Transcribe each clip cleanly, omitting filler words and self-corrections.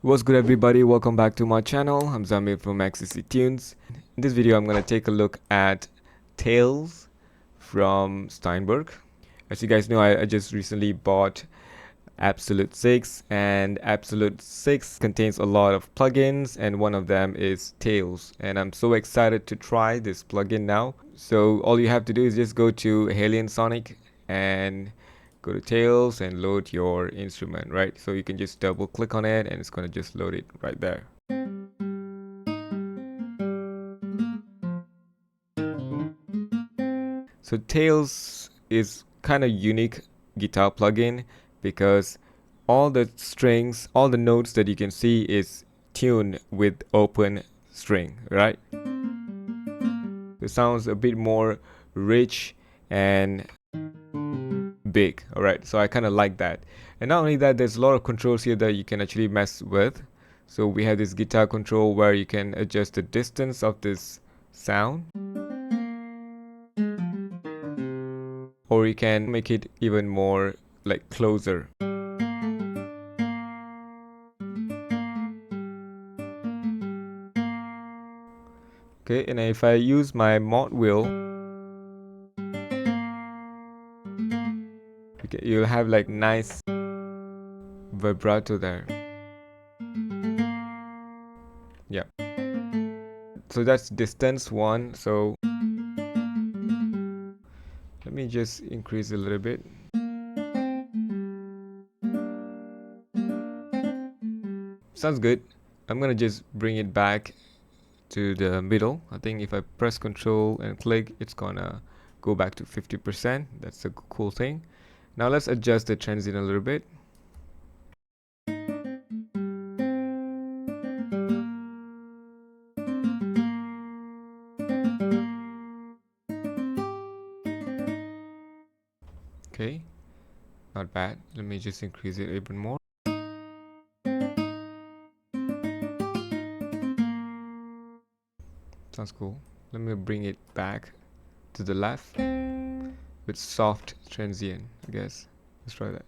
What's good, everybody? Welcome back to my channel. I'm Zamir from XCC Tunes. In this video I'm going to take a look at Tales from Steinberg. As you guys know, I just recently bought Absolute 6, and Absolute 6 contains a lot of plugins, and one of them is Tales, and I'm so excited to try this plugin now. So all you have to do is just go to Halion Sonic and go to Tales and load your instrument, right? So you can just double click on it and it's going to just load it right there. So Tales is kind of unique guitar plugin because all the strings, all the notes that you can see is tuned with open string, right? It sounds a bit more rich and big. All right, so I kind of like that. And not only that, there's a lot of controls here that you can actually mess with. So we have this guitar control where you can adjust the distance of this sound, or you can make it even more like closer. Okay, and if I use my mod wheel, okay, you'll have like nice vibrato there. Yeah, so that's distance one. So let me just increase a little bit. Sounds good. I'm gonna just bring it back to the middle. I think if I press Control and click, it's gonna go back to 50%. That's a cool thing. Now let's adjust the transient a little bit. Okay, not bad. Let me just increase it even more. Sounds cool. Let me bring it back to the left with soft transient, I guess. Let's try that.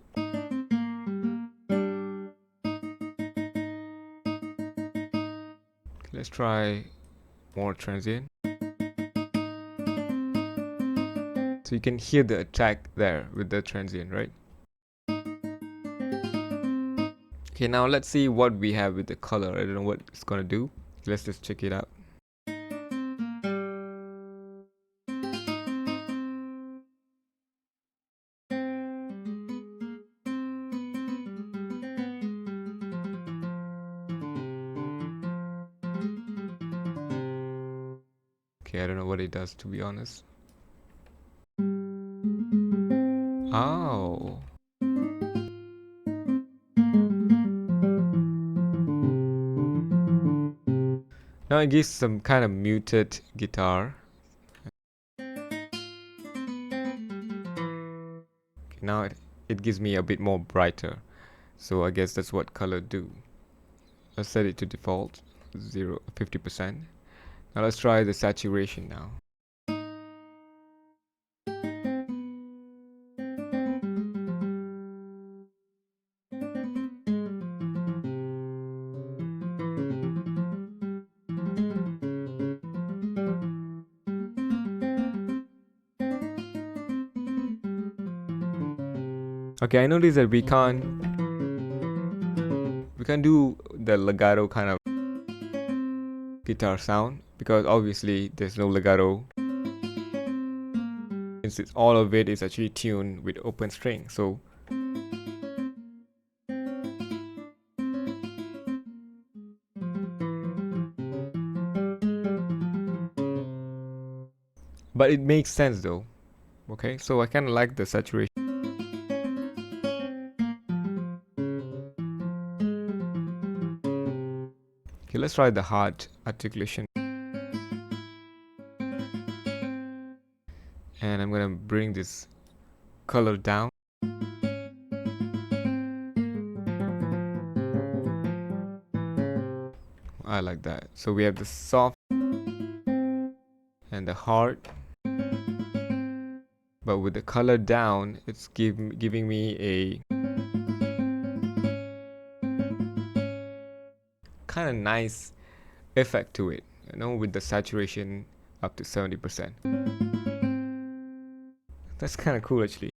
Okay, let's try more transient. So you can hear the attack there with the transient, right? Okay, now let's see what we have with the color. I don't know what it's gonna do. Let's just check it out. Okay, I don't know what it does, to be honest. Oh. Now it gives some kind of muted guitar. Okay, now it gives me a bit more brighter. So I guess that's what color do. Let's set it to default, 50%. Now let's try the saturation now. Okay, I noticed that we can't do the legato kind of guitar sound because obviously there's no legato, since all of it is actually tuned with open string. So but it makes sense though. Okay, so I kind of like the saturation. Okay, let's try the hard articulation. And I'm gonna bring this color down. I like that. So we have the soft and the hard, but with the color down, it's giving me a kind of nice effect to it, you know, with the saturation up to 70%. That's kind of cool actually.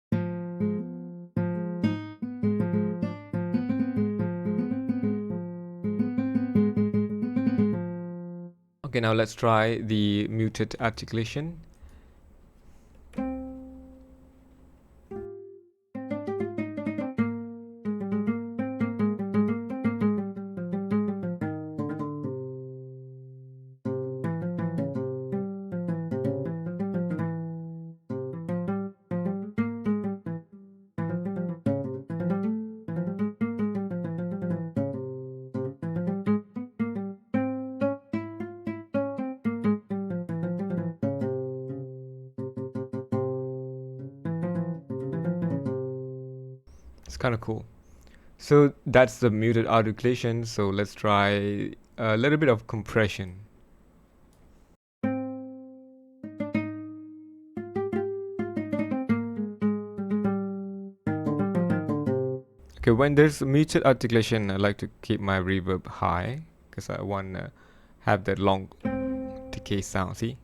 Okay, now let's try the muted articulation. It's kind of cool. So that's the muted articulation. So let's try a little bit of compression. Okay, when there's muted articulation, I like to keep my reverb high because I want to have that long decay sound. See?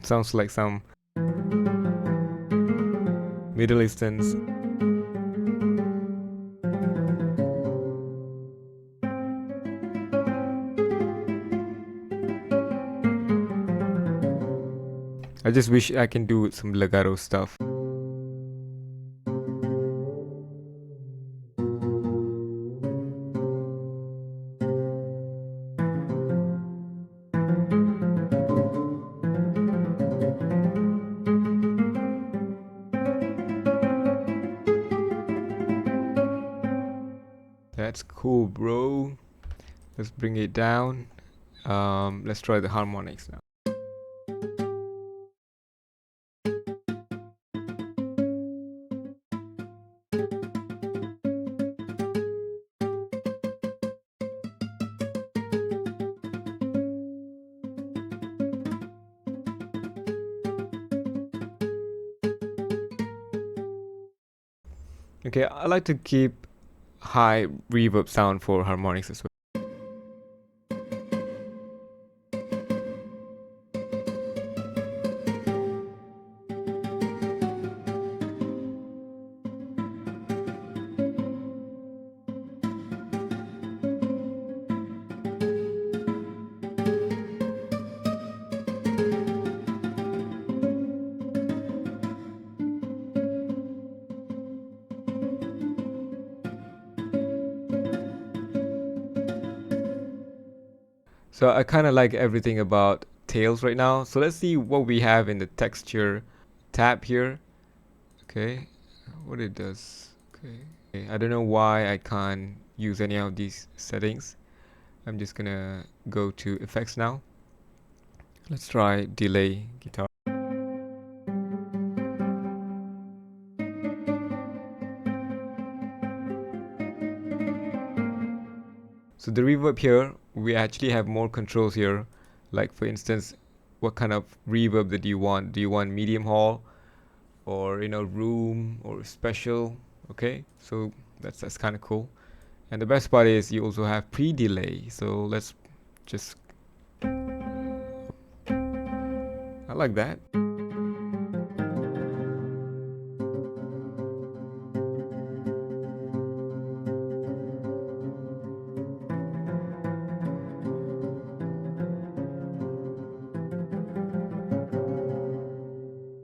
Sounds like some Middle Easterns. I just wish I can do some legato stuff. That's cool, bro. Let's bring it down. Let's try the harmonics now. Okay, I like to keep high reverb sound for harmonics as well. So I kind of like everything about Tails right now. So let's see what we have in the texture tab here. Okay, what it does. Okay, I don't know why I can't use any of these settings. I'm just gonna go to effects now. Let's try delay guitar. So the reverb here, we actually have more controls here. Like for instance, what kind of reverb that you want? Do you want medium hall, or room, or special? Okay, so that's kind of cool. And the best part is you also have pre-delay. So let's just, I like that.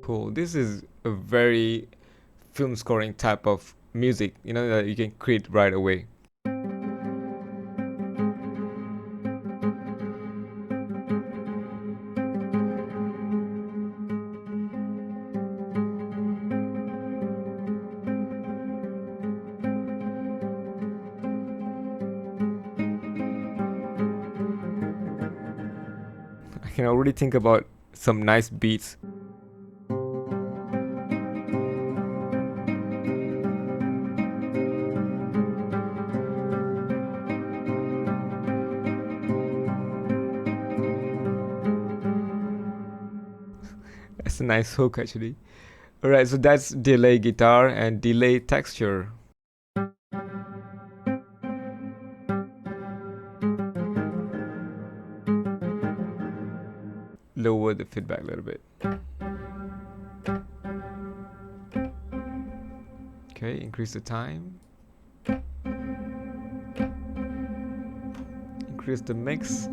Cool. This is a very film scoring type of music, that you can create right away. I can already think about some nice beats. That's a nice hook actually. Alright, so that's delay guitar and delay texture. Lower the feedback a little bit. Okay, increase the time. Increase the mix.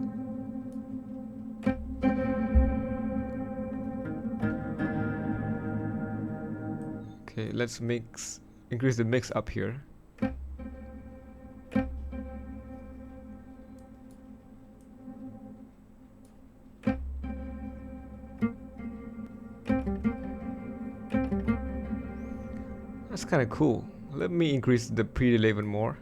Okay, let's increase the mix up here. That's kind of cool. Let me increase the pre-delay even more.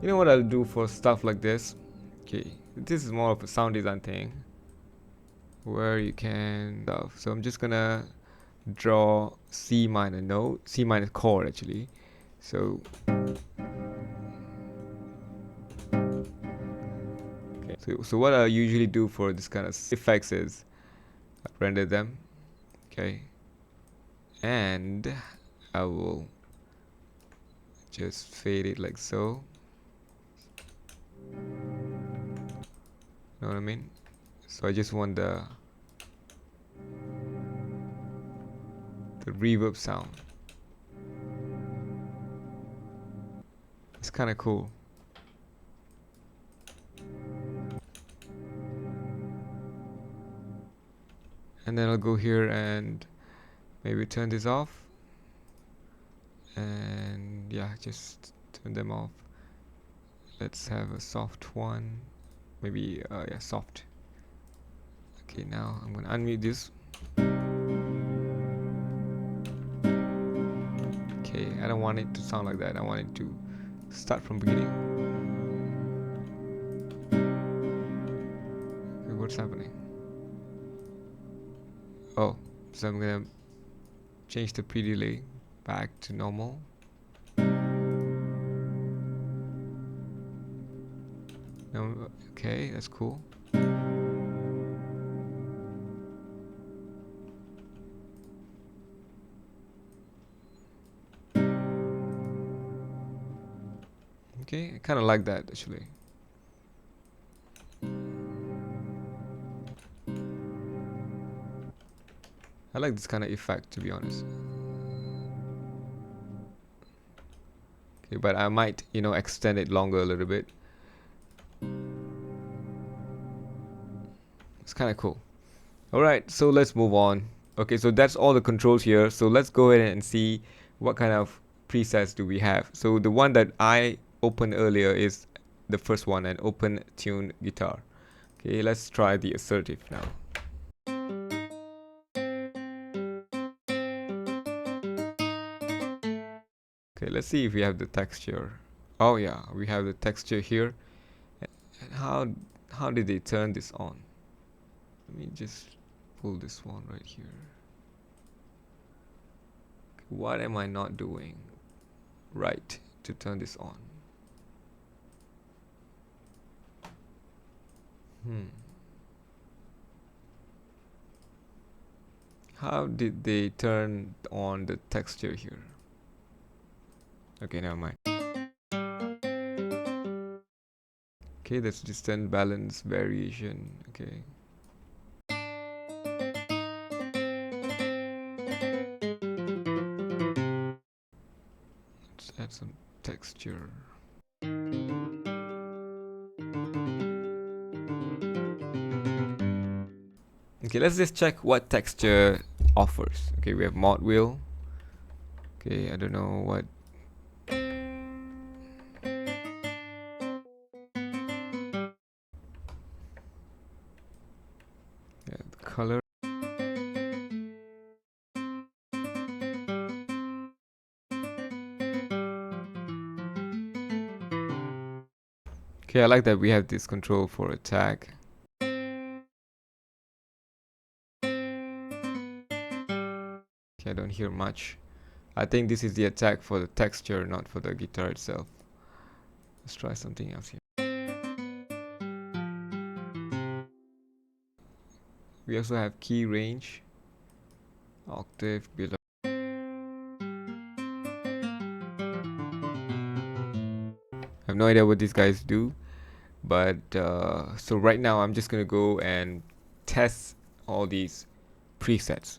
You know what I'll do for stuff like this? Okay, this is more of a sound design thing where you can stuff. So I'm just gonna draw C minor note, C minor chord actually. So okay, so what I usually do for this kind of effects is I render them, okay, and I will just fade it like so. Know what I mean? So I just want the reverb sound. It's kind of cool. And then I'll go here and maybe turn this off. And yeah, just turn them off. Let's have a soft one. Maybe yeah, soft. Okay, now I'm gonna unmute this. Okay, I don't want it to sound like that. I want it to start from beginning. Okay, what's happening? Oh, so I'm gonna change the pre-delay back to normal. No, okay, that's cool. Okay, I kind of like that actually. I like this kind of effect, to be honest. Okay, but I might, you know, extend it longer a little bit. It's kind of cool. Alright, so let's move on. Okay, so that's all the controls here. So let's go ahead and see what kind of presets do we have. So the one that I opened earlier is the first one, an open tune guitar. Okay, let's try the assertive now. Okay, let's see if we have the texture. Oh yeah, we have the texture here. And how did they turn this on? Let me just pull this one right here. Okay, what am I not doing right to turn this on? How did they turn on the texture here? Okay, never mind. Okay, that's distant balance variation. Okay. Let's add some texture. Okay, let's just check what texture offers. Okay, we have mod wheel. Okay, I don't know what. Yeah, the color. Okay, I like that we have this control for attack. Okay, I don't hear much. I think this is the attack for the texture, not for the guitar itself. Let's try something else here. We also have key range, octave below. I have no idea what these guys do, but so right now I'm just gonna go and test all these presets.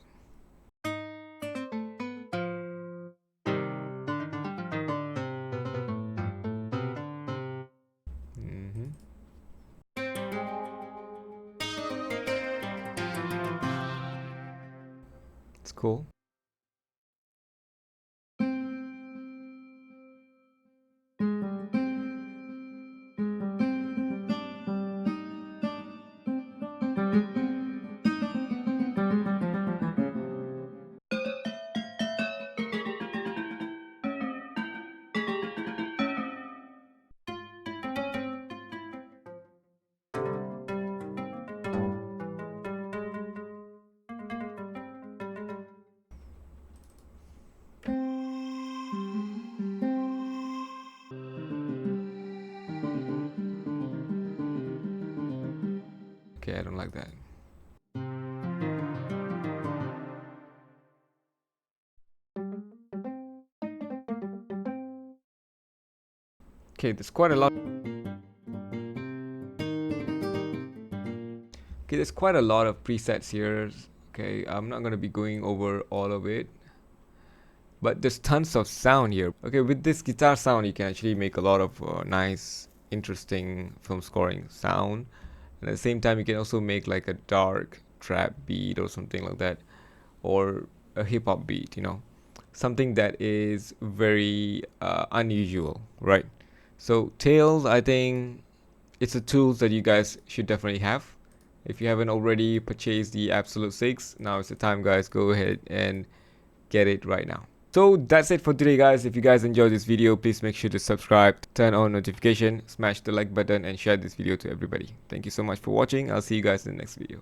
It's cool. Okay, I don't like that. Okay, there's quite a lot. Okay, there's quite a lot of presets here. Okay, I'm not gonna be going over all of it, but there's tons of sound here. Okay, with this guitar sound, you can actually make a lot of nice, interesting film scoring sound. And at the same time, you can also make like a dark trap beat or something like that, or a hip hop beat, you know, something that is very unusual, right? So Tails, I think it's a tool that you guys should definitely have. If you haven't already purchased the Absolute 6, now is the time, guys. Go ahead and get it right now. So that's it for today, guys. If you guys enjoyed this video, please make sure to subscribe, turn on notification, smash the like button, and share this video to everybody. Thank you so much for watching. I'll see you guys in the next video.